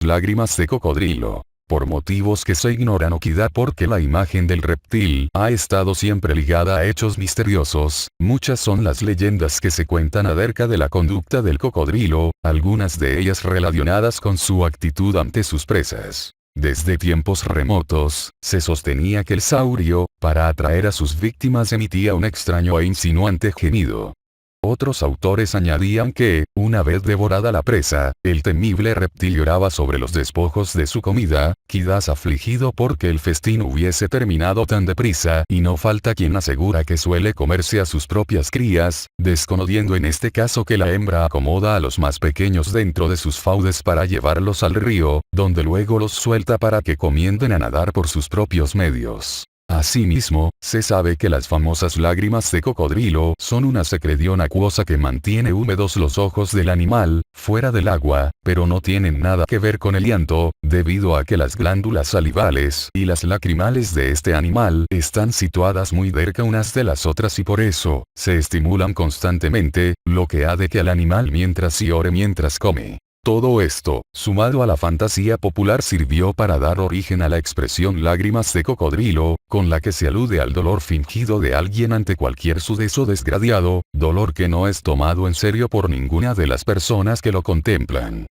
lágrimas de cocodrilo. Por motivos que se ignoran o quizá porque la imagen del reptil ha estado siempre ligada a hechos misteriosos, muchas son las leyendas que se cuentan acerca de la conducta del cocodrilo, algunas de ellas relacionadas con su actitud ante sus presas. Desde tiempos remotos, se sostenía que el saurio, para atraer a sus víctimas emitía un extraño e insinuante gemido. Otros autores añadían que, una vez devorada la presa, el temible reptil lloraba sobre los despojos de su comida, quizás afligido porque el festín hubiese terminado tan deprisa, y no falta quien asegura que suele comerse a sus propias crías, desconociendo en este caso que la hembra acomoda a los más pequeños dentro de sus fauces para llevarlos al río, donde luego los suelta para que comiencen a nadar por sus propios medios. Asimismo, se sabe que las famosas lágrimas de cocodrilo son una secreción acuosa que mantiene húmedos los ojos del animal, fuera del agua, pero no tienen nada que ver con el llanto, debido a que las glándulas salivales y las lacrimales de este animal están situadas muy cerca unas de las otras y por eso, se estimulan constantemente, lo que hace que el animal mientras llore mientras come. Todo esto, sumado a la fantasía popular, sirvió para dar origen a la expresión lágrimas de cocodrilo, con la que se alude al dolor fingido de alguien ante cualquier suceso desgraciado, dolor que no es tomado en serio por ninguna de las personas que lo contemplan.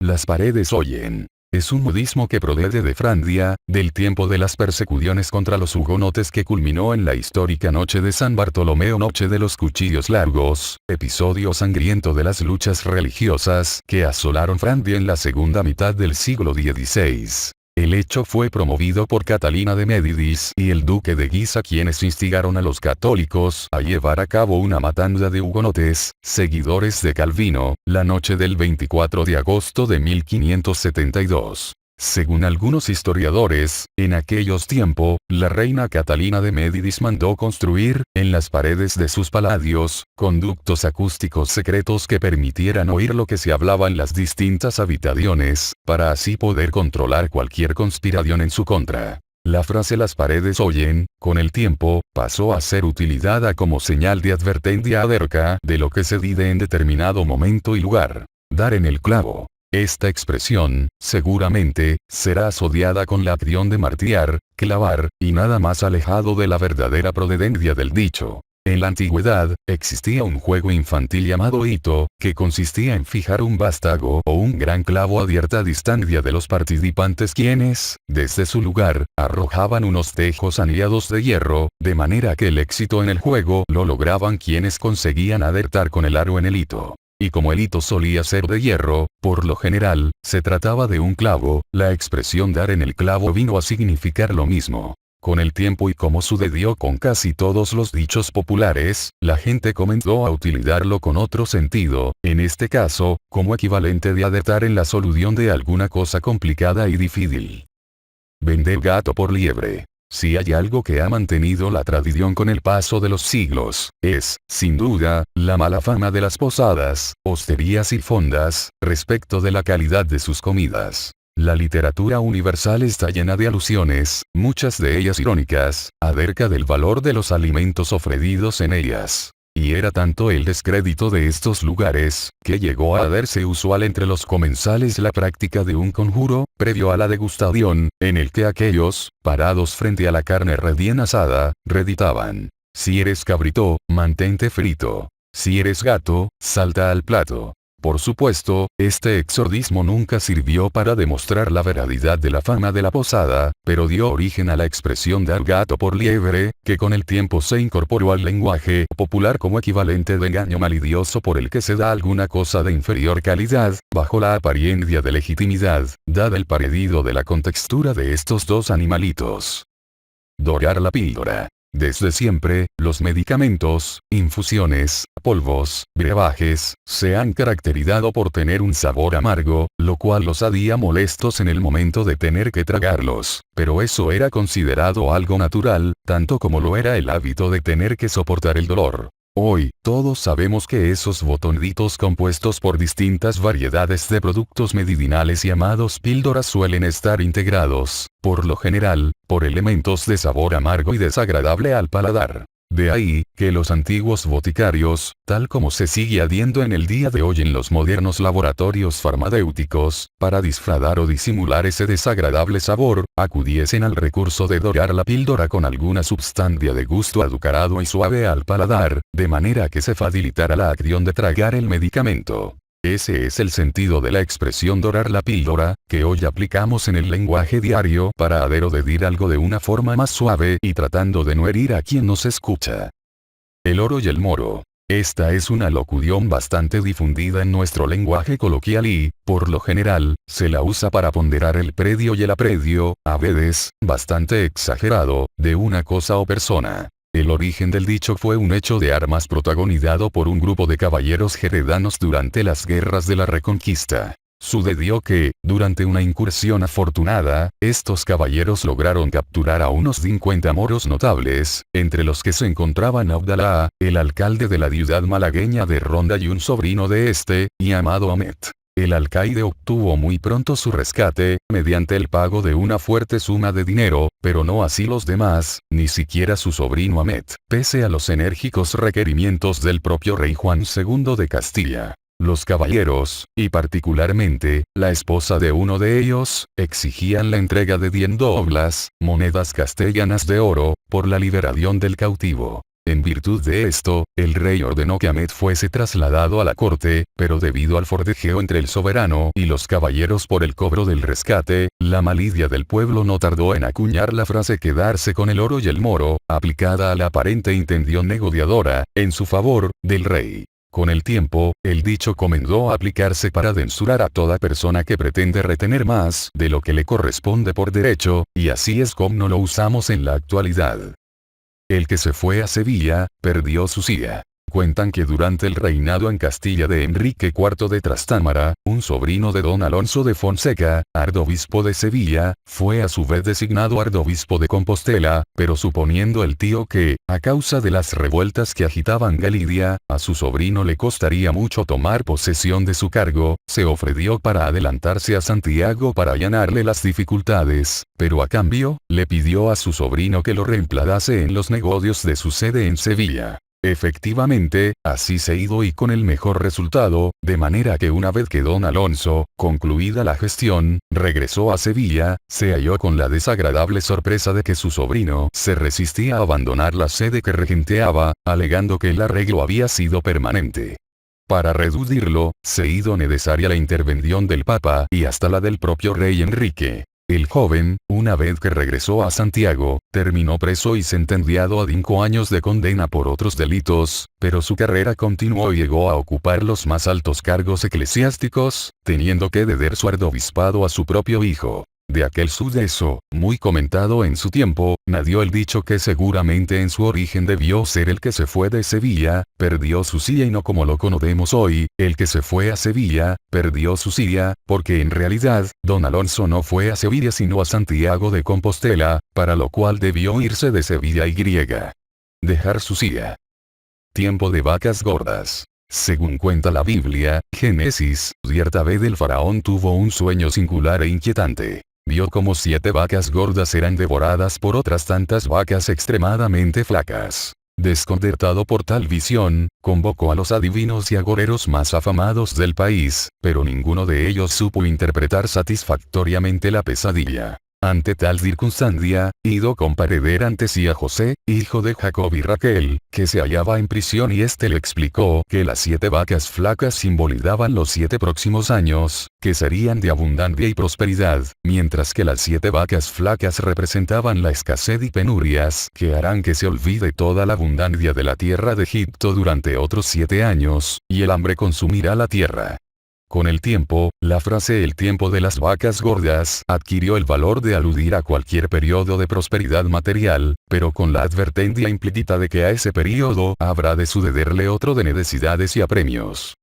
Las paredes oyen. Es un modismo que procede de Francia, del tiempo de las persecuciones contra los hugonotes que culminó en la histórica Noche de San Bartolomeo, Noche de los Cuchillos Largos, episodio sangriento de las luchas religiosas que asolaron Francia en la segunda mitad del siglo XVI. El hecho fue promovido por Catalina de Médicis y el duque de Guisa, quienes instigaron a los católicos a llevar a cabo una matanza de hugonotes, seguidores de Calvino, la noche del 24 de agosto de 1572. Según algunos historiadores, en aquellos tiempos, la reina Catalina de Médicis mandó construir, en las paredes de sus palacios, conductos acústicos secretos que permitieran oír lo que se hablaba en las distintas habitaciones, para así poder controlar cualquier conspiración en su contra. La frase "las paredes oyen", con el tiempo, pasó a ser utilizada como señal de advertencia acerca de lo que se dice en determinado momento y lugar. Dar en el clavo. Esta expresión, seguramente, será asociada con la acción de martillar, clavar, y nada más alejado de la verdadera procedencia del dicho. En la antigüedad, existía un juego infantil llamado hito, que consistía en fijar un vástago o un gran clavo a cierta distancia de los participantes, quienes, desde su lugar, arrojaban unos tejos anillados de hierro, de manera que el éxito en el juego lo lograban quienes conseguían acertar con el aro en el hito. Y como el hito solía ser de hierro, por lo general, se trataba de un clavo, la expresión dar en el clavo vino a significar lo mismo. Con el tiempo, y como sucedió con casi todos los dichos populares, la gente comenzó a utilizarlo con otro sentido, en este caso, como equivalente de acertar en la solución de alguna cosa complicada y difícil. Vender gato por liebre. Si hay algo que ha mantenido la tradición con el paso de los siglos, es, sin duda, la mala fama de las posadas, hosterías y fondas, respecto de la calidad de sus comidas. La literatura universal está llena de alusiones, muchas de ellas irónicas, acerca del valor de los alimentos ofrecidos en ellas. Y era tanto el descrédito de estos lugares, que llegó a hacerse usual entre los comensales la práctica de un conjuro, previo a la degustación, en el que aquellos, parados frente a la carne recién asada, recitaban: "Si eres cabrito, mantente frito. Si eres gato, salta al plato". Por supuesto, este exorcismo nunca sirvió para demostrar la veracidad de la fama de la posada, pero dio origen a la expresión dar gato por liebre, que con el tiempo se incorporó al lenguaje popular como equivalente de engaño malicioso por el que se da alguna cosa de inferior calidad, bajo la apariencia de legitimidad, dada el parecido de la contextura de estos dos animalitos. Dorar la píldora. Desde siempre, los medicamentos, infusiones, polvos, brebajes, se han caracterizado por tener un sabor amargo, lo cual los hacía molestos en el momento de tener que tragarlos, pero eso era considerado algo natural, tanto como lo era el hábito de tener que soportar el dolor. Hoy, todos sabemos que esos botoncitos compuestos por distintas variedades de productos medicinales llamados píldoras suelen estar integrados, por lo general, por elementos de sabor amargo y desagradable al paladar. De ahí, que los antiguos boticarios, tal como se sigue haciendo en el día de hoy en los modernos laboratorios farmacéuticos, para disfrazar o disimular ese desagradable sabor, acudiesen al recurso de dorar la píldora con alguna sustancia de gusto azucarado y suave al paladar, de manera que se facilitara la acción de tragar el medicamento. Ese es el sentido de la expresión dorar la píldora, que hoy aplicamos en el lenguaje diario para hacer o decir algo de una forma más suave y tratando de no herir a quien nos escucha. El oro y el moro. Esta es una locución bastante difundida en nuestro lenguaje coloquial y, por lo general, se la usa para ponderar el predio y el apredio, a veces, bastante exagerado, de una cosa o persona. El origen del dicho fue un hecho de armas protagonizado por un grupo de caballeros jeredanos durante las guerras de la Reconquista. Sucedió que, durante una incursión afortunada, estos caballeros lograron capturar a unos 50 moros notables, entre los que se encontraban Abdalá, el alcalde de la ciudad malagueña de Ronda y un sobrino de este, llamado Ahmed. El alcaide obtuvo muy pronto su rescate, mediante el pago de una fuerte suma de dinero, pero no así los demás, ni siquiera su sobrino Ahmed, pese a los enérgicos requerimientos del propio rey Juan II de Castilla. Los caballeros, y particularmente, la esposa de uno de ellos, exigían la entrega de 10 doblas, monedas castellanas de oro, por la liberación del cautivo. En virtud de esto, el rey ordenó que Ahmed fuese trasladado a la corte, pero debido al forcejeo entre el soberano y los caballeros por el cobro del rescate, la malicia del pueblo no tardó en acuñar la frase quedarse con el oro y el moro, aplicada a la aparente intención negociadora, en su favor, del rey. Con el tiempo, el dicho comenzó a aplicarse para censurar a toda persona que pretende retener más de lo que le corresponde por derecho, y así es como lo usamos en la actualidad. El que se fue a Sevilla, perdió su silla. Cuentan que durante el reinado en Castilla de Enrique IV de Trastámara, un sobrino de don Alonso de Fonseca, arzobispo de Sevilla, fue a su vez designado arzobispo de Compostela, pero suponiendo el tío que, a causa de las revueltas que agitaban Galicia, a su sobrino le costaría mucho tomar posesión de su cargo, se ofreció para adelantarse a Santiago para allanarle las dificultades, pero a cambio, le pidió a su sobrino que lo reemplazase en los negocios de su sede en Sevilla. Efectivamente, así se hizo y con el mejor resultado, de manera que una vez que don Alonso, concluida la gestión, regresó a Sevilla, se halló con la desagradable sorpresa de que su sobrino se resistía a abandonar la sede que regenteaba, alegando que el arreglo había sido permanente. Para reducirlo, se hizo necesaria la intervención del Papa y hasta la del propio rey Enrique. El joven, una vez que regresó a Santiago, terminó preso y sentenciado a 5 años de condena por otros delitos, pero su carrera continuó y llegó a ocupar los más altos cargos eclesiásticos, teniendo que ceder su arzobispado a su propio hijo. De aquel suceso, muy comentado en su tiempo, nació el dicho que seguramente en su origen debió ser el que se fue de Sevilla, perdió su silla y no como lo conocemos hoy, el que se fue a Sevilla, perdió su silla, porque en realidad, don Alonso no fue a Sevilla sino a Santiago de Compostela, para lo cual debió irse de Sevilla y dejar su silla. Tiempo de vacas gordas. Según cuenta la Biblia, Génesis, cierta vez el faraón tuvo un sueño singular e inquietante. Vio como 7 vacas gordas eran devoradas por otras tantas vacas extremadamente flacas. Desconcertado por tal visión, convocó a los adivinos y agoreros más afamados del país, pero ninguno de ellos supo interpretar satisfactoriamente la pesadilla. Ante tal circunstancia, hizo comparecer ante sí a José, hijo de Jacob y Raquel, que se hallaba en prisión y éste le explicó que las 7 vacas flacas simbolizaban los 7 próximos años, que serían de abundancia y prosperidad, mientras que las 7 vacas flacas representaban la escasez y penurias que harán que se olvide toda la abundancia de la tierra de Egipto durante otros 7 años, y el hambre consumirá la tierra. Con el tiempo, la frase "el tiempo de las vacas gordas" adquirió el valor de aludir a cualquier periodo de prosperidad material, pero con la advertencia implícita de que a ese periodo habrá de sucederle otro de necesidades y apremios.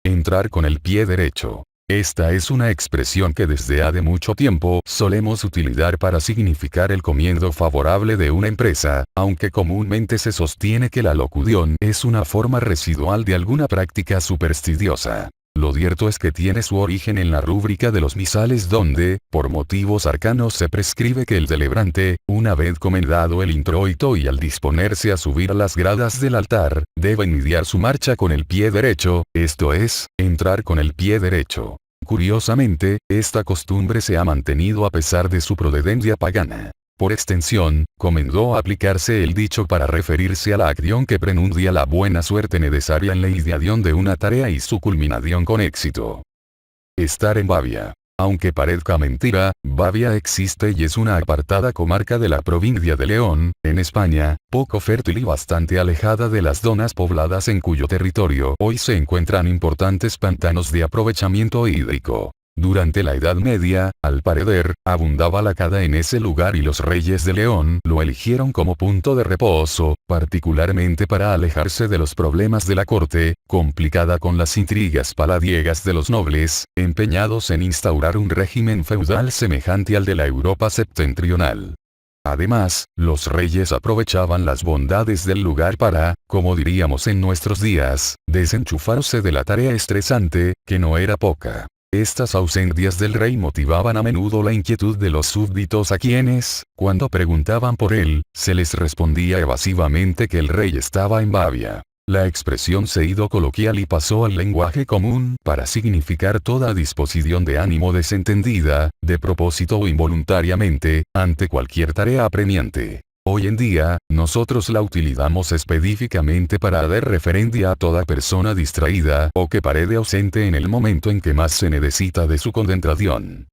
Entrar con el pie derecho. Esta es una expresión que desde hace mucho tiempo solemos utilizar para significar el comienzo favorable de una empresa, aunque comúnmente se sostiene que la locución es una forma residual de alguna práctica supersticiosa. Lo cierto es que tiene su origen en la rúbrica de los misales donde, por motivos arcanos se prescribe que el celebrante, una vez comendado el introito y al disponerse a subir a las gradas del altar, debe iniciar su marcha con el pie derecho, esto es, entrar con el pie derecho. Curiosamente, esta costumbre se ha mantenido a pesar de su procedencia pagana. Por extensión, comenzó a aplicarse el dicho para referirse a la acción que prenuncia la buena suerte necesaria en la iniciación de una tarea y su culminación con éxito. Estar en Bavia. Aunque parezca mentira, Bavia existe y es una apartada comarca de la provincia de León, en España, poco fértil y bastante alejada de las zonas pobladas en cuyo territorio hoy se encuentran importantes pantanos de aprovechamiento hídrico. Durante la Edad Media, al parecer, abundaba la cada en ese lugar y los reyes de León lo eligieron como punto de reposo, particularmente para alejarse de los problemas de la corte, complicada con las intrigas paladiegas de los nobles, empeñados en instaurar un régimen feudal semejante al de la Europa septentrional. Además, los reyes aprovechaban las bondades del lugar para, como diríamos en nuestros días, desenchufarse de la tarea estresante, que no era poca. Estas ausencias del rey motivaban a menudo la inquietud de los súbditos a quienes, cuando preguntaban por él, se les respondía evasivamente que el rey estaba en Bavia. La expresión se hizo coloquial y pasó al lenguaje común para significar toda disposición de ánimo desentendida, de propósito o involuntariamente, ante cualquier tarea apremiante. Hoy en día, nosotros la utilizamos específicamente para dar referencia a toda persona distraída o que parece ausente en el momento en que más se necesita de su concentración.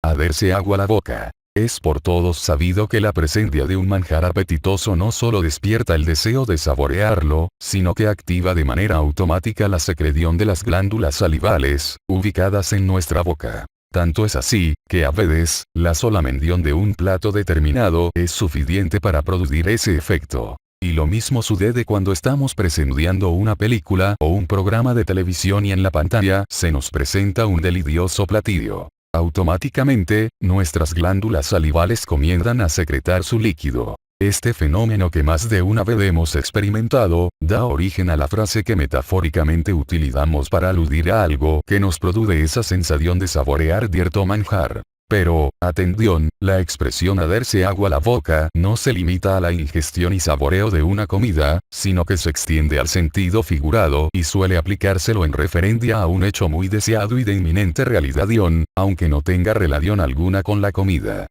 Hacerse agua a la boca. Es por todos sabido que la presencia de un manjar apetitoso no solo despierta el deseo de saborearlo, sino que activa de manera automática la secreción de las glándulas salivales, ubicadas en nuestra boca. Tanto es así, que a veces, la sola mención de un plato determinado es suficiente para producir ese efecto. Y lo mismo sucede cuando estamos presenciando una película o un programa de televisión y en la pantalla se nos presenta un delicioso platillo. Automáticamente, nuestras glándulas salivales comienzan a secretar su líquido. Este fenómeno que más de una vez hemos experimentado, da origen a la frase que metafóricamente utilizamos para aludir a algo que nos produce esa sensación de saborear cierto manjar. Pero, atención, la expresión hacerse agua a la boca no se limita a la ingestión y saboreo de una comida, sino que se extiende al sentido figurado y suele aplicárselo en referencia a un hecho muy deseado y de inminente realización, aunque no tenga relación alguna con la comida.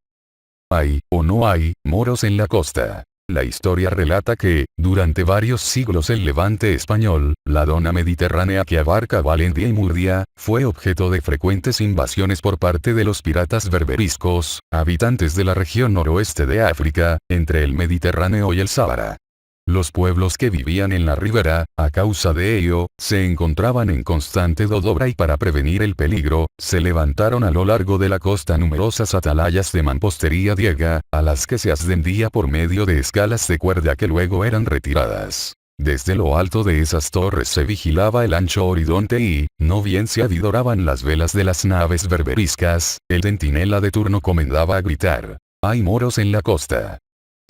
¿Hay, o no hay, moros en la costa? La historia relata que, durante varios siglos el levante español, la zona mediterránea que abarca Valencia y Murcia, fue objeto de frecuentes invasiones por parte de los piratas berberiscos, habitantes de la región noroeste de África, entre el Mediterráneo y el Sáhara. Los pueblos que vivían en la ribera, a causa de ello, se encontraban en constante zozobra y para prevenir el peligro, se levantaron a lo largo de la costa numerosas atalayas de mampostería griega, a las que se ascendía por medio de escalas de cuerda que luego eran retiradas. Desde lo alto de esas torres se vigilaba el ancho horizonte y, no bien se avidoraban las velas de las naves berberiscas, el centinela de turno comenzaba a gritar: «¡Hay moros en la costa!».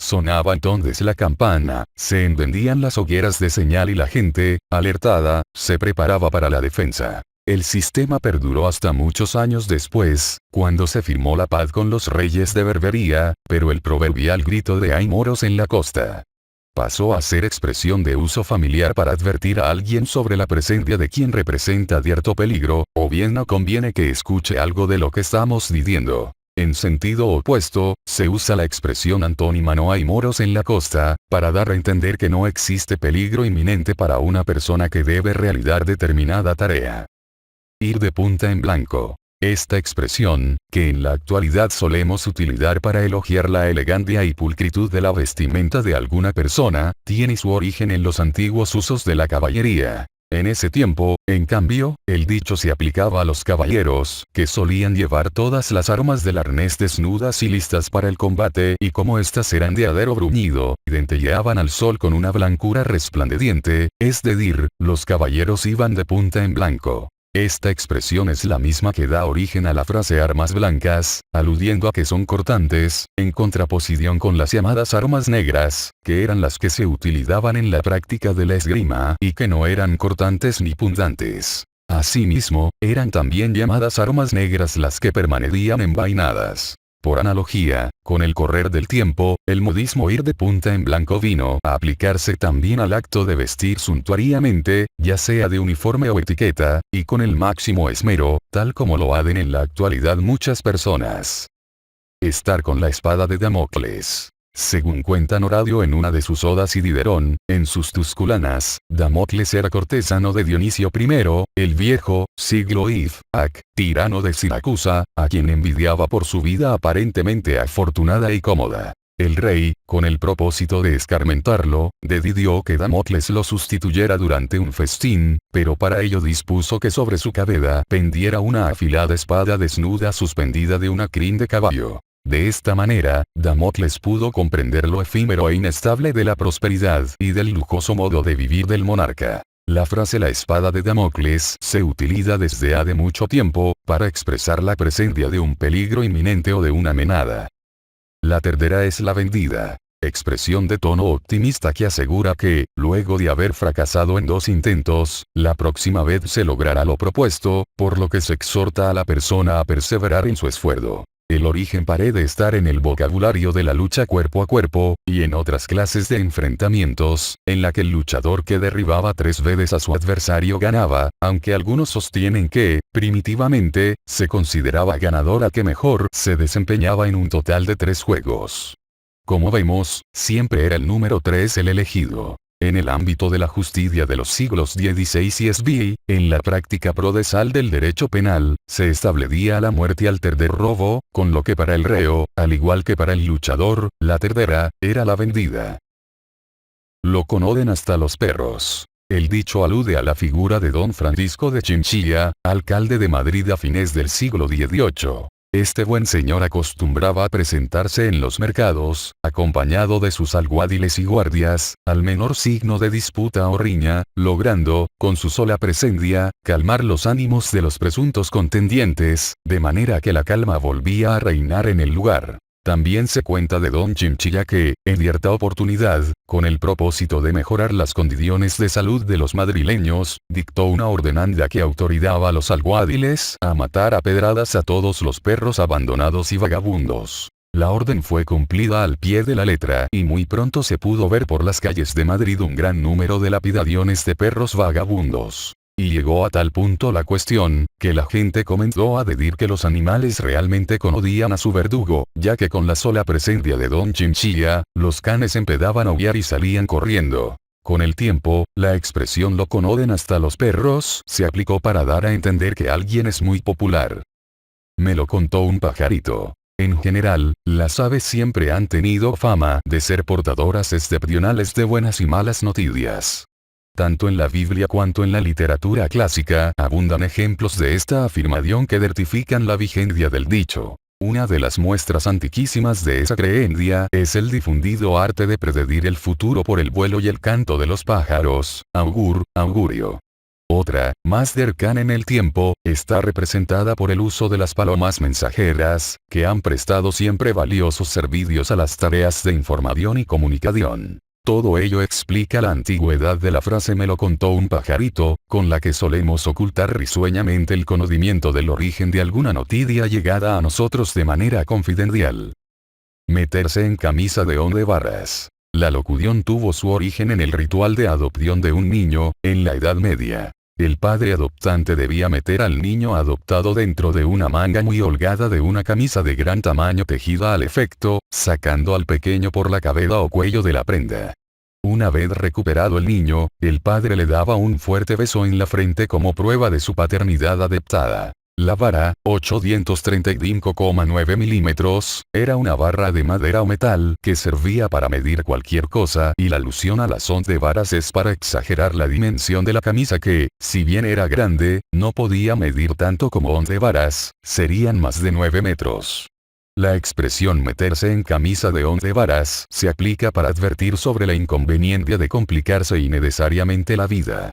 Sonaba entonces la campana, se encendían las hogueras de señal y la gente, alertada, se preparaba para la defensa. El sistema perduró hasta muchos años después, cuando se firmó la paz con los reyes de Berbería, pero el proverbial grito de «hay moros en la costa» pasó a ser expresión de uso familiar para advertir a alguien sobre la presencia de quien representa cierto peligro, o bien no conviene que escuche algo de lo que estamos diciendo. En sentido opuesto, se usa la expresión antónima «no hay moros en la costa», para dar a entender que no existe peligro inminente para una persona que debe realizar determinada tarea. Ir de punta en blanco. Esta expresión, que en la actualidad solemos utilizar para elogiar la elegancia y pulcritud de la vestimenta de alguna persona, tiene su origen en los antiguos usos de la caballería. En ese tiempo, en cambio, el dicho se aplicaba a los caballeros, que solían llevar todas las armas del arnés desnudas y listas para el combate, y como éstas eran de acero bruñido, dentelleaban al sol con una blancura resplandeciente, es decir, los caballeros iban de punta en blanco. Esta expresión es la misma que da origen a la frase armas blancas, aludiendo a que son cortantes, en contraposición con las llamadas armas negras, que eran las que se utilizaban en la práctica de la esgrima y que no eran cortantes ni punzantes. Asimismo, eran también llamadas armas negras las que permanecían envainadas. Por analogía, con el correr del tiempo, el modismo ir de punta en blanco vino a aplicarse también al acto de vestir suntuariamente, ya sea de uniforme o etiqueta, y con el máximo esmero, tal como lo hacen en la actualidad muchas personas. Estar con la espada de Damocles. Según cuenta Horacio en una de sus odas y Diderón, en sus Tusculanas, Damocles era cortesano de Dionisio I, el viejo, siglo IV, tirano de Siracusa, a quien envidiaba por su vida aparentemente afortunada y cómoda. El rey, con el propósito de escarmentarlo, decidió que Damocles lo sustituyera durante un festín, pero para ello dispuso que sobre su cabeza pendiera una afilada espada desnuda suspendida de una crin de caballo. De esta manera, Damocles pudo comprender lo efímero e inestable de la prosperidad y del lujoso modo de vivir del monarca. La frase la espada de Damocles se utiliza desde hace mucho tiempo, para expresar la presencia de un peligro inminente o de una amenaza. La terdera es la vendida. Expresión de tono optimista que asegura que, luego de haber fracasado en 2 intentos, la próxima vez se logrará lo propuesto, por lo que se exhorta a la persona a perseverar en su esfuerzo. El origen parece estar en el vocabulario de la lucha cuerpo a cuerpo, y en otras clases de enfrentamientos, en la que el luchador que derribaba 3 veces a su adversario ganaba, aunque algunos sostienen que, primitivamente, se consideraba ganador a que mejor se desempeñaba en un total de 3 juegos. Como vemos, siempre era el número 3 el elegido. En el ámbito de la justicia de los siglos XVI y XVI, en la práctica procesal del derecho penal, se establecía la muerte al tercer robo, con lo que para el reo, al igual que para el luchador, la terdera, era la vendida. Lo conocen hasta los perros. El dicho alude a la figura de don Francisco de Chinchilla, alcalde de Madrid a fines del siglo XVIII. Este buen señor acostumbraba a presentarse en los mercados, acompañado de sus alguaciles y guardias, al menor signo de disputa o riña, logrando, con su sola presencia, calmar los ánimos de los presuntos contendientes, de manera que la calma volvía a reinar en el lugar. También se cuenta de don Chinchilla que, en cierta oportunidad, con el propósito de mejorar las condiciones de salud de los madrileños, dictó una ordenanza que autorizaba a los alguaciles a matar a pedradas a todos los perros abandonados y vagabundos. La orden fue cumplida al pie de la letra y muy pronto se pudo ver por las calles de Madrid un gran número de lapidaciones de perros vagabundos. Y llegó a tal punto la cuestión, que la gente comenzó a decir que los animales realmente conocían a su verdugo, ya que con la sola presencia de don Chinchilla, los canes empezaban a aullar y salían corriendo. Con el tiempo, la expresión lo conocen hasta los perros se aplicó para dar a entender que alguien es muy popular. Me lo contó un pajarito. En general, las aves siempre han tenido fama de ser portadoras excepcionales de buenas y malas noticias. Tanto en la Biblia cuanto en la literatura clásica abundan ejemplos de esta afirmación que certifican la vigencia del dicho. Una de las muestras antiquísimas de esa creencia es el difundido arte de predecir el futuro por el vuelo y el canto de los pájaros, augurio. Otra, más cercana en el tiempo, está representada por el uso de las palomas mensajeras, que han prestado siempre valiosos servicios a las tareas de información y comunicación. Todo ello explica la antigüedad de la frase me lo contó un pajarito, con la que solemos ocultar risueñamente el conocimiento del origen de alguna noticia llegada a nosotros de manera confidencial. Meterse en camisa de 11 varas. La locución tuvo su origen en el ritual de adopción de un niño, en la Edad Media. El padre adoptante debía meter al niño adoptado dentro de una manga muy holgada de una camisa de gran tamaño tejida al efecto, sacando al pequeño por la cabeza o cuello de la prenda. Una vez recuperado el niño, el padre le daba un fuerte beso en la frente como prueba de su paternidad adoptada. La vara, 835,9 milímetros, era una barra de madera o metal que servía para medir cualquier cosa y la alusión a las 11 varas es para exagerar la dimensión de la camisa que, si bien era grande, no podía medir tanto como 11 varas, serían más de 9 metros. La expresión meterse en camisa de 11 varas se aplica para advertir sobre la inconveniencia de complicarse innecesariamente la vida.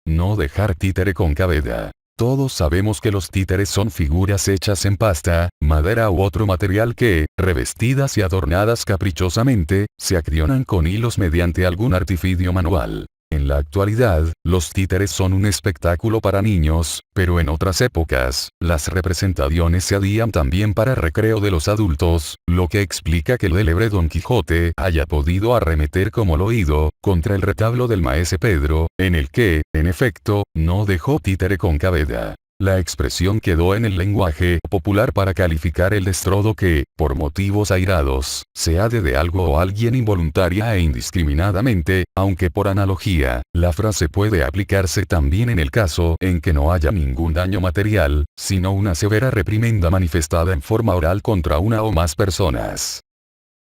No dejar títere con cabeza. Todos sabemos que los títeres son figuras hechas en pasta, madera u otro material que, revestidas y adornadas caprichosamente, se accionan con hilos mediante algún artificio manual. En la actualidad, los títeres son un espectáculo para niños, pero en otras épocas, las representaciones se hacían también para recreo de los adultos, lo que explica que el célebre Don Quijote haya podido arremeter como lo oído, contra el retablo del maese Pedro, en el que, en efecto, no dejó títere con cabeza. La expresión quedó en el lenguaje popular para calificar el destrodo que, por motivos airados, se ade de algo o alguien involuntaria e indiscriminadamente, aunque por analogía, la frase puede aplicarse también en el caso en que no haya ningún daño material, sino una severa reprimenda manifestada en forma oral contra una o más personas.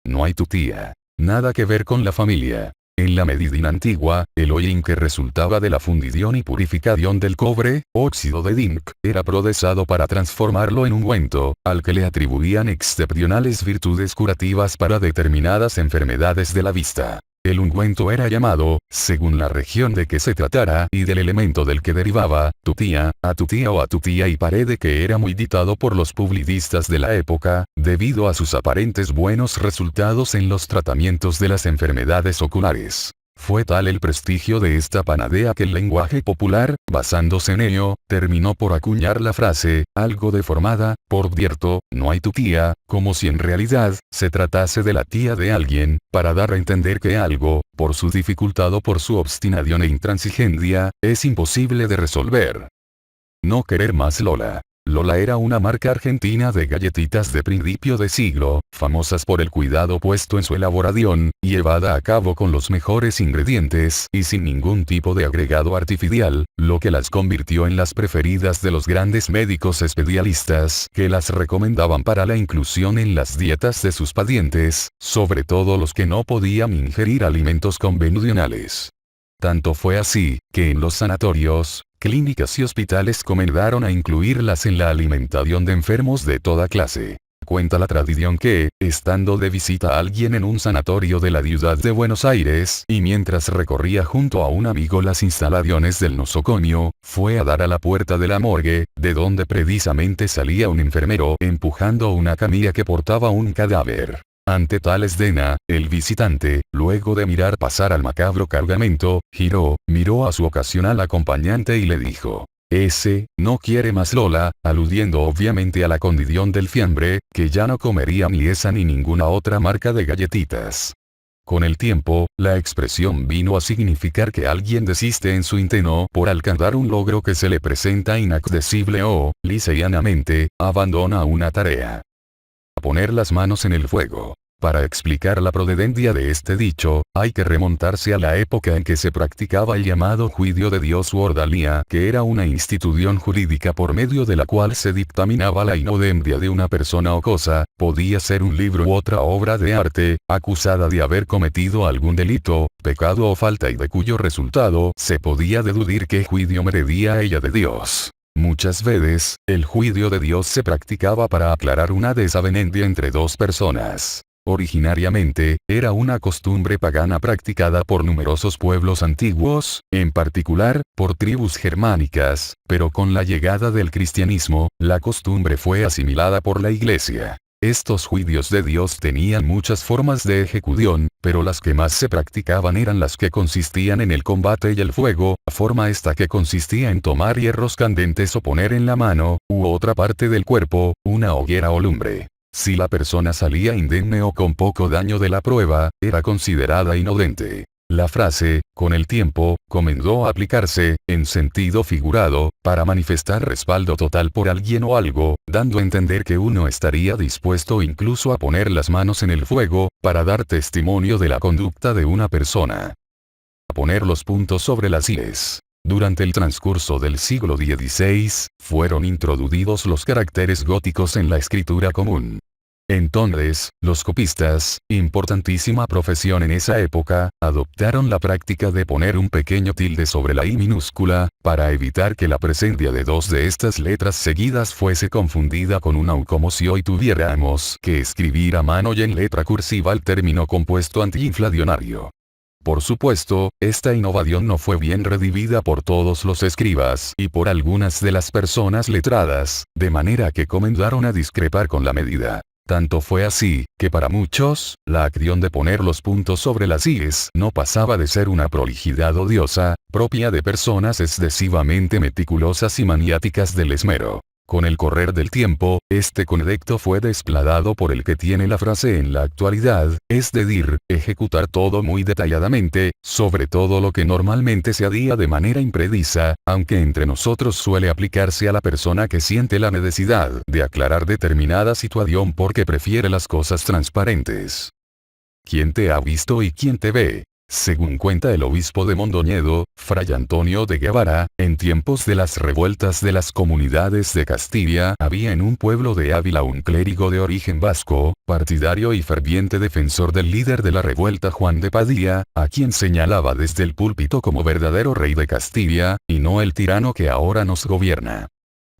No hay tutía. Nada que ver con la familia. En la medicina antigua, el hollín que resultaba de la fundición y purificación del cobre, óxido de zinc, era procesado para transformarlo en ungüento, al que le atribuían excepcionales virtudes curativas para determinadas enfermedades de la vista. El ungüento era llamado, según la región de que se tratara y del elemento del que derivaba, tutía, atutía o atutía, y parece que era muy ditado por los publicistas de la época, debido a sus aparentes buenos resultados en los tratamientos de las enfermedades oculares. Fue tal el prestigio de esta panacea que el lenguaje popular, basándose en ello, terminó por acuñar la frase, algo deformada, por cierto, no hay tutía, como si en realidad, se tratase de la tía de alguien, para dar a entender que algo, por su dificultad o por su obstinación e intransigencia, es imposible de resolver. No querer más Lola. Lola era una marca argentina de galletitas de principio de siglo, famosas por el cuidado puesto en su elaboración, llevada a cabo con los mejores ingredientes y sin ningún tipo de agregado artificial, lo que las convirtió en las preferidas de los grandes médicos especialistas que las recomendaban para la inclusión en las dietas de sus pacientes, sobre todo los que no podían ingerir alimentos convencionales. Tanto fue así, que en los sanatorios, clínicas y hospitales comenzaron a incluirlas en la alimentación de enfermos de toda clase. Cuenta la tradición que, estando de visita a alguien en un sanatorio de la ciudad de Buenos Aires, y mientras recorría junto a un amigo las instalaciones del nosocomio, fue a dar a la puerta de la morgue, de donde precisamente salía un enfermero empujando una camilla que portaba un cadáver. Ante tal escena, el visitante, luego de mirar pasar al macabro cargamento, giró, miró a su ocasional acompañante y le dijo: «Ese, no quiere más Lola», aludiendo obviamente a la condición del fiambre, que ya no comería ni esa ni ninguna otra marca de galletitas. Con el tiempo, la expresión vino a significar que alguien desiste en su intento por alcanzar un logro que se le presenta inaccesible o, lisa y llanamente, abandona una tarea. Poner las manos en el fuego. Para explicar la procedencia de este dicho, hay que remontarse a la época en que se practicaba el llamado juicio de Dios u ordalía, que era una institución jurídica por medio de la cual se dictaminaba la inocencia de una persona o cosa, podía ser un libro u otra obra de arte, acusada de haber cometido algún delito, pecado o falta, y de cuyo resultado se podía deducir qué juicio merecía ella de Dios. Muchas veces, el juicio de Dios se practicaba para aclarar una desavenencia entre dos personas. Originariamente, era una costumbre pagana practicada por numerosos pueblos antiguos, en particular, por tribus germánicas, pero con la llegada del cristianismo, la costumbre fue asimilada por la Iglesia. Estos juicios de Dios tenían muchas formas de ejecución, pero las que más se practicaban eran las que consistían en el combate y el fuego, forma esta que consistía en tomar hierros candentes o poner en la mano, u otra parte del cuerpo, una hoguera o lumbre. Si la persona salía indemne o con poco daño de la prueba, era considerada inocente. La frase, con el tiempo, comenzó a aplicarse, en sentido figurado, para manifestar respaldo total por alguien o algo, dando a entender que uno estaría dispuesto incluso a poner las manos en el fuego, para dar testimonio de la conducta de una persona. A poner los puntos sobre las íes. Durante el transcurso del siglo XVI, fueron introducidos los caracteres góticos en la escritura común. Entonces, los copistas, importantísima profesión en esa época, adoptaron la práctica de poner un pequeño tilde sobre la I minúscula, para evitar que la presencia de dos de estas letras seguidas fuese confundida con una U, como si hoy tuviéramos que escribir a mano y en letra cursiva el término compuesto antiinflacionario. Por supuesto, esta innovación no fue bien recibida por todos los escribas y por algunas de las personas letradas, de manera que comenzaron a discrepar con la medida. Tanto fue así, que para muchos, la acción de poner los puntos sobre las íes no pasaba de ser una prolijidad odiosa, propia de personas excesivamente meticulosas y maniáticas del esmero. Con el correr del tiempo, este concepto fue despladado por el que tiene la frase en la actualidad, es decir, ejecutar todo muy detalladamente, sobre todo lo que normalmente se haría de manera imprecisa, aunque entre nosotros suele aplicarse a la persona que siente la necesidad de aclarar determinada situación porque prefiere las cosas transparentes. ¿Quién te ha visto y quién te ve? Según cuenta el obispo de Mondoñedo, Fray Antonio de Guevara, en tiempos de las revueltas de las comunidades de Castilla había en un pueblo de Ávila un clérigo de origen vasco, partidario y ferviente defensor del líder de la revuelta Juan de Padilla, a quien señalaba desde el púlpito como verdadero rey de Castilla, y no el tirano que ahora nos gobierna.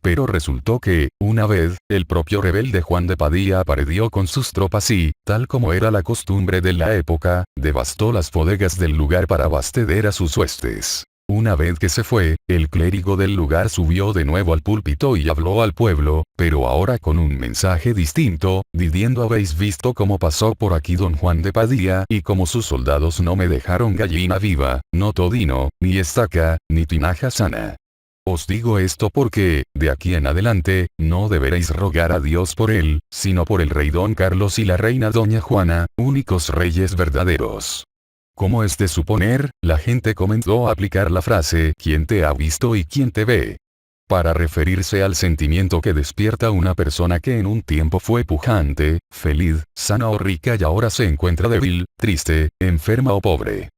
Pero resultó que, una vez, el propio rebelde Juan de Padilla apareció con sus tropas y, tal como era la costumbre de la época, devastó las bodegas del lugar para abastecer a sus huestes. Una vez que se fue, el clérigo del lugar subió de nuevo al púlpito y habló al pueblo, pero ahora con un mensaje distinto, diciendo: habéis visto cómo pasó por aquí don Juan de Padilla y cómo sus soldados no me dejaron gallina viva, no todino, ni estaca, ni tinaja sana. Os digo esto porque, de aquí en adelante, no deberéis rogar a Dios por él, sino por el rey don Carlos y la reina doña Juana, únicos reyes verdaderos. Como es de suponer, la gente comenzó a aplicar la frase «¿Quién te ha visto y quién te ve?», para referirse al sentimiento que despierta una persona que en un tiempo fue pujante, feliz, sana o rica y ahora se encuentra débil, triste, enferma o pobre.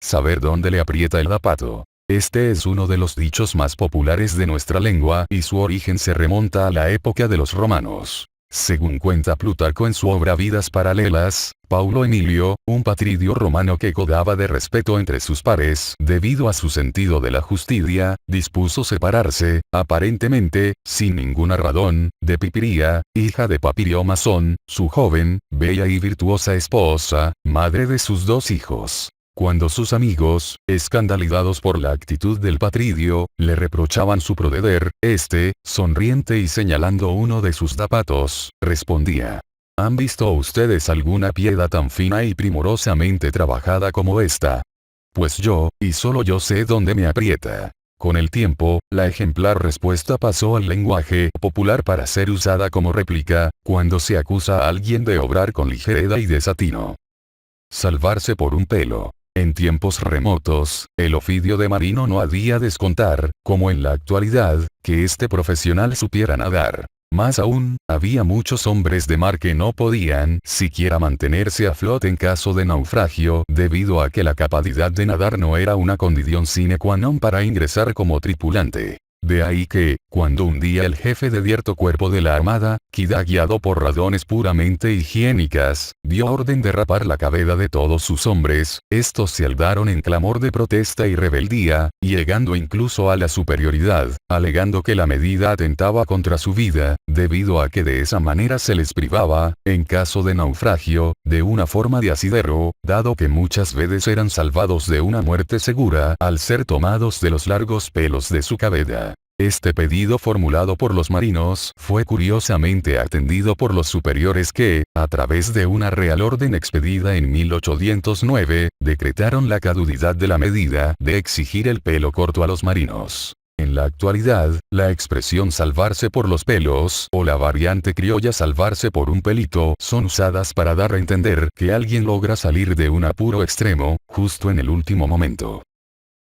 Saber dónde le aprieta el zapato. Este es uno de los dichos más populares de nuestra lengua y su origen se remonta a la época de los romanos. Según cuenta Plutarco en su obra Vidas Paralelas, Paulo Emilio, un patridio romano que gozaba de respeto entre sus pares debido a su sentido de la justicia, dispuso separarse, aparentemente, sin ninguna razón, de Pipiría, hija de Papirio Masón, su joven, bella y virtuosa esposa, madre de sus 2 hijos. Cuando sus amigos, escandalizados por la actitud del patridio, le reprochaban su proceder, este, sonriente y señalando uno de sus zapatos, respondía: ¿Han visto ustedes alguna piedra tan fina y primorosamente trabajada como esta? Pues yo, y solo yo sé dónde me aprieta. Con el tiempo, la ejemplar respuesta pasó al lenguaje popular para ser usada como réplica, cuando se acusa a alguien de obrar con ligereza y desatino. Salvarse por un pelo. En tiempos remotos, el oficio de marino no había descontar, como en la actualidad, que este profesional supiera nadar. Más aún, había muchos hombres de mar que no podían siquiera mantenerse a flote en caso de naufragio debido a que la capacidad de nadar no era una condición sine qua non para ingresar como tripulante. De ahí que, cuando un día el jefe de cierto cuerpo de la armada, quizá guiado por razones puramente higiénicas, dio orden de rapar la cabeza de todos sus hombres, estos se alzaron en clamor de protesta y rebeldía, llegando incluso a la superioridad, alegando que la medida atentaba contra su vida, debido a que de esa manera se les privaba, en caso de naufragio, de una forma de asidero, dado que muchas veces eran salvados de una muerte segura al ser tomados de los largos pelos de su cabeza. Este pedido formulado por los marinos fue curiosamente atendido por los superiores que, a través de una real orden expedida en 1809, decretaron la caducidad de la medida de exigir el pelo corto a los marinos. En la actualidad, la expresión salvarse por los pelos o la variante criolla salvarse por un pelito son usadas para dar a entender que alguien logra salir de un apuro extremo, justo en el último momento.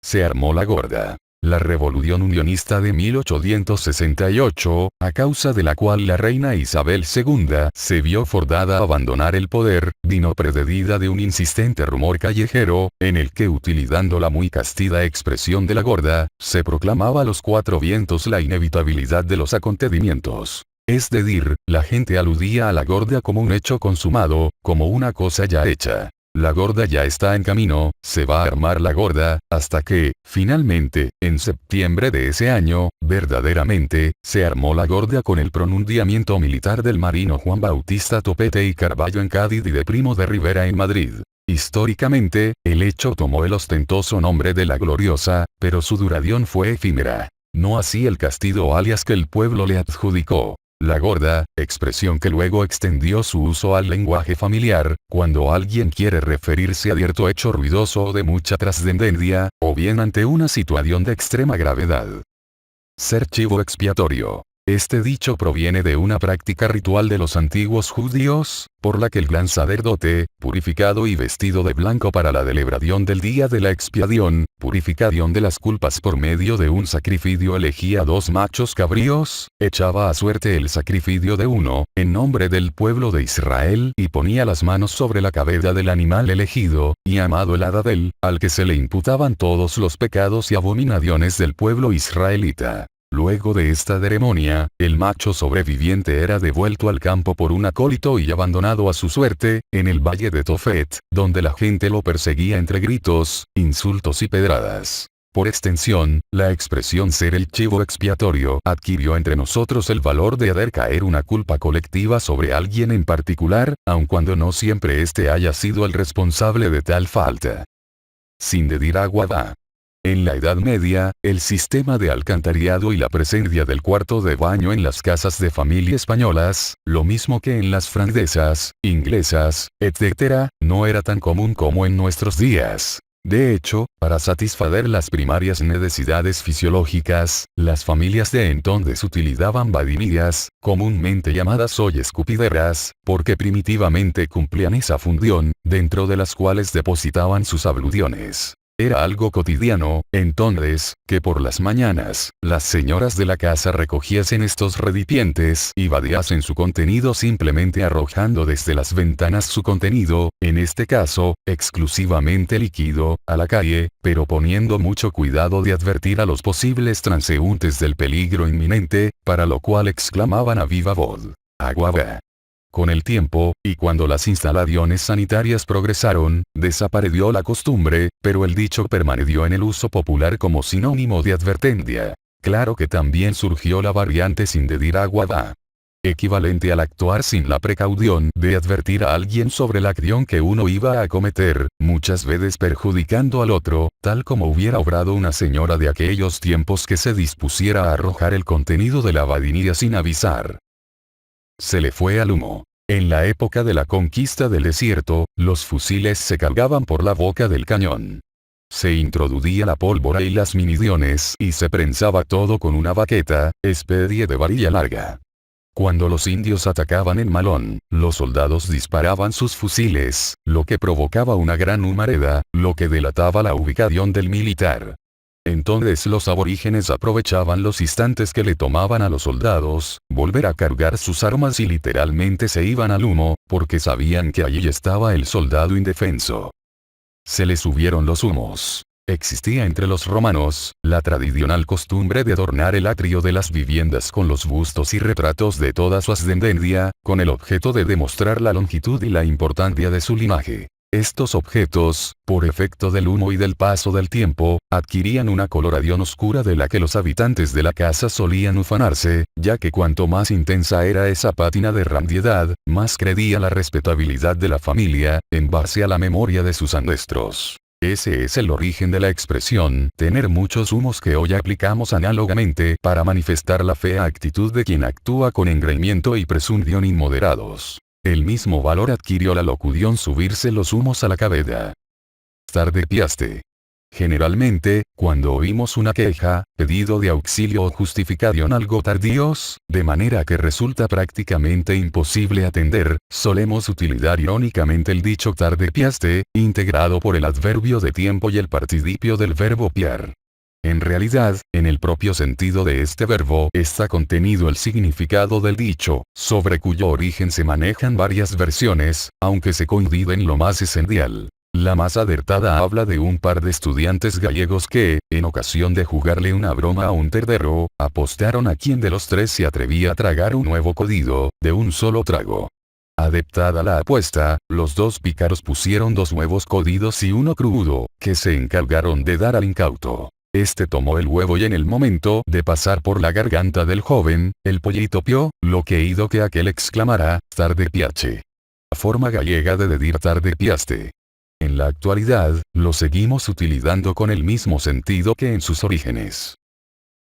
Se armó la gorda. La revolución unionista de 1868, a causa de la cual la reina Isabel II se vio forzada a abandonar el poder, vino precedida de un insistente rumor callejero, en el que utilizando la muy castida expresión de la gorda, se proclamaba a los 4 vientos la inevitabilidad de los acontecimientos. Es decir, la gente aludía a la gorda como un hecho consumado, como una cosa ya hecha. La gorda ya está en camino, se va a armar la gorda, hasta que, finalmente, en septiembre de ese año, verdaderamente, se armó la gorda con el pronunciamiento militar del marino Juan Bautista Topete y Carballo en Cádiz y de Primo de Rivera en Madrid. Históricamente, el hecho tomó el ostentoso nombre de la Gloriosa, pero su duración fue efímera. No así el castigo alias que el pueblo le adjudicó. La gorda, expresión que luego extendió su uso al lenguaje familiar, cuando alguien quiere referirse a cierto hecho ruidoso o de mucha trascendencia, o bien ante una situación de extrema gravedad. Ser chivo expiatorio. Este dicho proviene de una práctica ritual de los antiguos judíos, por la que el gran sacerdote, purificado y vestido de blanco para la celebración del día de la expiación, purificación de las culpas por medio de un sacrificio, elegía 2 machos cabríos, echaba a suerte el sacrificio de uno, en nombre del pueblo de Israel, y ponía las manos sobre la cabeza del animal elegido, y amado el Adadel, al que se le imputaban todos los pecados y abominaciones del pueblo israelita. Luego de esta ceremonia, el macho sobreviviente era devuelto al campo por un acólito y abandonado a su suerte, en el valle de Tofet, donde la gente lo perseguía entre gritos, insultos y pedradas. Por extensión, la expresión ser el chivo expiatorio adquirió entre nosotros el valor de hacer caer una culpa colectiva sobre alguien en particular, aun cuando no siempre éste haya sido el responsable de tal falta. Sin decir agua va. En la Edad Media, el sistema de alcantarillado y la presencia del cuarto de baño en las casas de familia españolas, lo mismo que en las francesas, inglesas, etc., no era tan común como en nuestros días. De hecho, para satisfacer las primarias necesidades fisiológicas, las familias de entonces utilizaban badinillas, comúnmente llamadas hoy escupideras, porque primitivamente cumplían esa función, dentro de las cuales depositaban sus abluciones. Era algo cotidiano, entonces, que por las mañanas, las señoras de la casa recogiesen estos recipientes y vadeasen su contenido simplemente arrojando desde las ventanas su contenido, en este caso, exclusivamente líquido, a la calle, pero poniendo mucho cuidado de advertir a los posibles transeúntes del peligro inminente, para lo cual exclamaban a viva voz: "Agua va". Con el tiempo, y cuando las instalaciones sanitarias progresaron, desapareció la costumbre, pero el dicho permaneció en el uso popular como sinónimo de advertencia. Claro que también surgió la variante sin decir agua va, equivalente al actuar sin la precaución de advertir a alguien sobre la acción que uno iba a cometer, muchas veces perjudicando al otro, tal como hubiera obrado una señora de aquellos tiempos que se dispusiera a arrojar el contenido de la badinilla sin avisar. Se le fue al humo. En la época de la conquista del desierto, los fusiles se cargaban por la boca del cañón. Se introducía la pólvora y las municiones y se prensaba todo con una baqueta, especie de varilla larga. Cuando los indios atacaban en Malón, los soldados disparaban sus fusiles, lo que provocaba una gran humareda, lo que delataba la ubicación del militar. Entonces los aborígenes aprovechaban los instantes que le tomaban a los soldados, volver a cargar sus armas y literalmente se iban al humo, porque sabían que allí estaba el soldado indefenso. Se le subieron los humos. Existía entre los romanos, la tradicional costumbre de adornar el atrio de las viviendas con los bustos y retratos de toda su ascendencia, con el objeto de demostrar la longitud y la importancia de su linaje. Estos objetos, por efecto del humo y del paso del tiempo, adquirían una coloración oscura de la que los habitantes de la casa solían ufanarse, ya que cuanto más intensa era esa pátina de randiedad, más crecía la respetabilidad de la familia, en base a la memoria de sus ancestros. Ese es el origen de la expresión, tener muchos humos, que hoy aplicamos análogamente para manifestar la fea actitud de quien actúa con engreimiento y presunción inmoderados. El mismo valor adquirió la locución subirse los humos a la cabeza. Tarde piaste. Generalmente, cuando oímos una queja, pedido de auxilio o justificación algo tardíos, de manera que resulta prácticamente imposible atender, solemos utilizar irónicamente el dicho tarde piaste, integrado por el adverbio de tiempo y el participio del verbo piar. En realidad, en el propio sentido de este verbo está contenido el significado del dicho, sobre cuyo origen se manejan varias versiones, aunque se coinciden lo más esencial. La más acertada habla de un par de estudiantes gallegos que, en ocasión de jugarle una broma a un terdero, apostaron a quién de los tres se atrevía a tragar un huevo cocido, de un solo trago. Adeptada la apuesta, los dos pícaros pusieron 2 huevos cocidos y uno crudo, que se encargaron de dar al incauto. Este tomó el huevo y en el momento de pasar por la garganta del joven, el pollito pió, lo que hizo que aquel exclamara, tarde piache. La forma gallega de decir tarde piaste. En la actualidad, lo seguimos utilizando con el mismo sentido que en sus orígenes.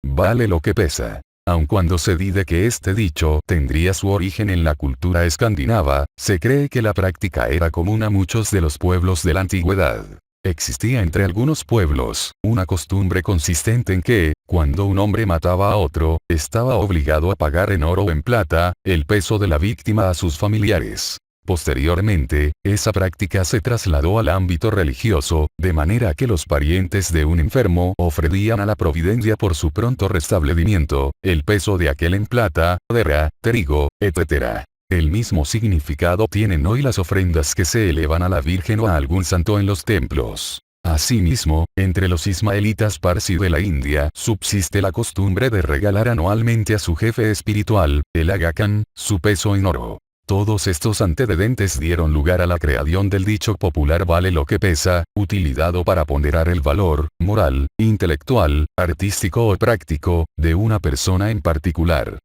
Vale lo que pesa. Aun cuando se dice que este dicho tendría su origen en la cultura escandinava, se cree que la práctica era común a muchos de los pueblos de la antigüedad. Existía entre algunos pueblos una costumbre consistente en que, cuando un hombre mataba a otro, estaba obligado a pagar en oro o en plata el peso de la víctima a sus familiares. Posteriormente, esa práctica se trasladó al ámbito religioso, de manera que los parientes de un enfermo ofrecían a la providencia por su pronto restablecimiento, el peso de aquel en plata, madera, trigo, etc. El mismo significado tienen hoy las ofrendas que se elevan a la Virgen o a algún santo en los templos. Asimismo, entre los ismaelitas parsi de la India subsiste la costumbre de regalar anualmente a su jefe espiritual, el Aga Khan, su peso en oro. Todos estos antecedentes dieron lugar a la creación del dicho popular vale lo que pesa, utilizado para ponderar el valor, moral, intelectual, artístico o práctico, de una persona en particular.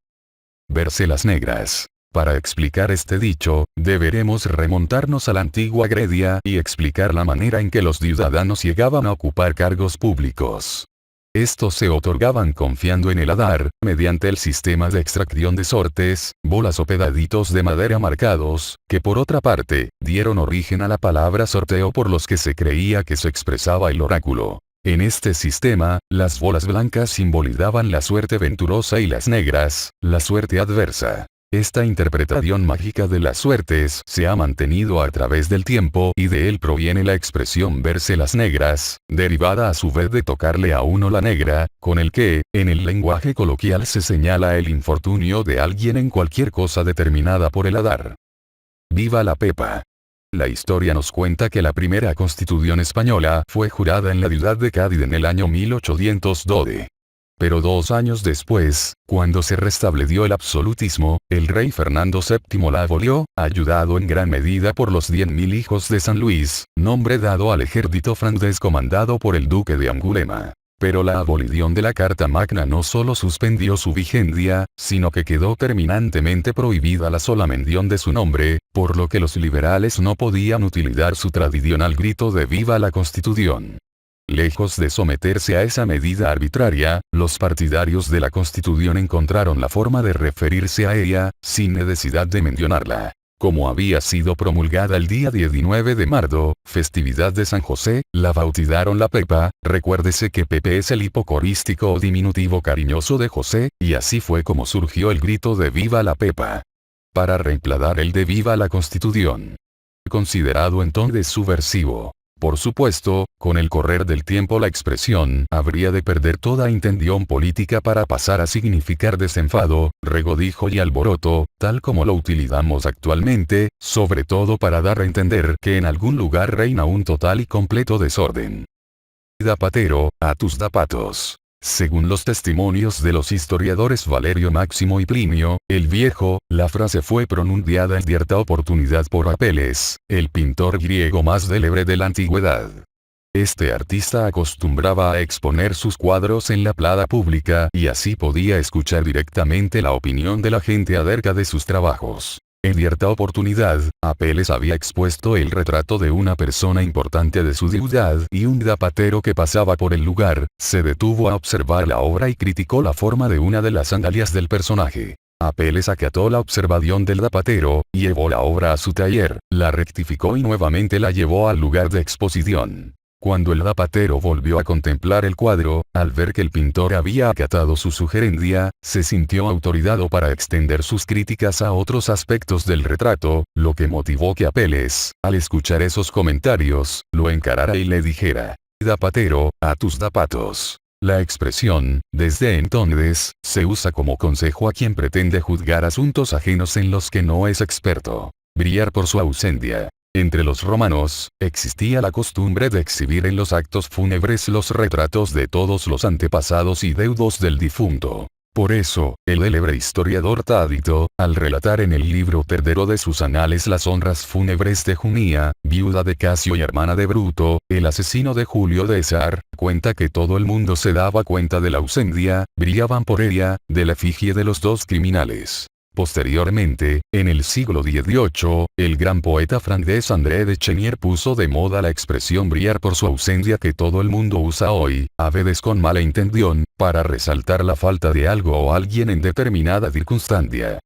Vérselas negras. Para explicar este dicho, deberemos remontarnos a la antigua Grecia y explicar la manera en que los ciudadanos llegaban a ocupar cargos públicos. Estos se otorgaban confiando en el Hadar, mediante el sistema de extracción de sortes, bolas o pedaditos de madera marcados, que por otra parte, dieron origen a la palabra sorteo por los que se creía que se expresaba el oráculo. En este sistema, las bolas blancas simbolizaban la suerte venturosa y las negras, la suerte adversa. Esta interpretación mágica de las suertes se ha mantenido a través del tiempo y de él proviene la expresión vérselas negras, derivada a su vez de tocarle a uno la negra, con el que, en el lenguaje coloquial se señala el infortunio de alguien en cualquier cosa determinada por el Hadar. ¡Viva la Pepa! La historia nos cuenta que la primera Constitución española fue jurada en la ciudad de Cádiz en el año 1812. Pero 2 años después, cuando se restableció el absolutismo, el rey Fernando VII la abolió, ayudado en gran medida por los 10.000 hijos de San Luis, nombre dado al ejército francés comandado por el duque de Angulema. Pero la abolición de la Carta Magna no solo suspendió su vigencia, sino que quedó terminantemente prohibida la sola mención de su nombre, por lo que los liberales no podían utilizar su tradicional grito de ¡Viva la Constitución! Lejos de someterse a esa medida arbitraria, los partidarios de la Constitución encontraron la forma de referirse a ella, sin necesidad de mencionarla. Como había sido promulgada el día 19 de marzo, festividad de San José, la bautizaron la Pepa. Recuérdese que Pepe es el hipocorístico o diminutivo cariñoso de José, y así fue como surgió el grito de ¡Viva la Pepa! Para reemplazar el de ¡Viva la Constitución! Considerado entonces subversivo. Por supuesto, con el correr del tiempo la expresión habría de perder toda intención política para pasar a significar desenfado, regodijo y alboroto, tal como lo utilizamos actualmente, sobre todo para dar a entender que en algún lugar reina un total y completo desorden. Zapatero, a tus zapatos. Según los testimonios de los historiadores Valerio Máximo y Plinio, el Viejo, la frase fue pronunciada en cierta oportunidad por Apeles, el pintor griego más célebre de la antigüedad. Este artista acostumbraba a exponer sus cuadros en la plaza pública y así podía escuchar directamente la opinión de la gente acerca de sus trabajos. En cierta oportunidad, Apeles había expuesto el retrato de una persona importante de su ciudad y un zapatero que pasaba por el lugar, se detuvo a observar la obra y criticó la forma de una de las sandalias del personaje. Apeles acató la observación del zapatero, llevó la obra a su taller, la rectificó y nuevamente la llevó al lugar de exposición. Cuando el zapatero volvió a contemplar el cuadro, al ver que el pintor había acatado su sugerencia, se sintió autorizado para extender sus críticas a otros aspectos del retrato, lo que motivó que Apeles, al escuchar esos comentarios, lo encarara y le dijera: «Zapatero, a tus zapatos». La expresión, desde entonces, se usa como consejo a quien pretende juzgar asuntos ajenos en los que no es experto. Brillar por su ausencia. Entre los romanos, existía la costumbre de exhibir en los actos fúnebres los retratos de todos los antepasados y deudos del difunto. Por eso, el célebre historiador Tácito, al relatar en el libro tercero de sus anales las honras fúnebres de Junia, viuda de Casio y hermana de Bruto, el asesino de Julio César, cuenta que todo el mundo se daba cuenta de la ausencia, brillaban por ella, de la efigie de los dos criminales. Posteriormente, en el siglo XVIII, el gran poeta francés André de Chenier puso de moda la expresión brillar por su ausencia que todo el mundo usa hoy, a veces con mala intención, para resaltar la falta de algo o alguien en determinada circunstancia.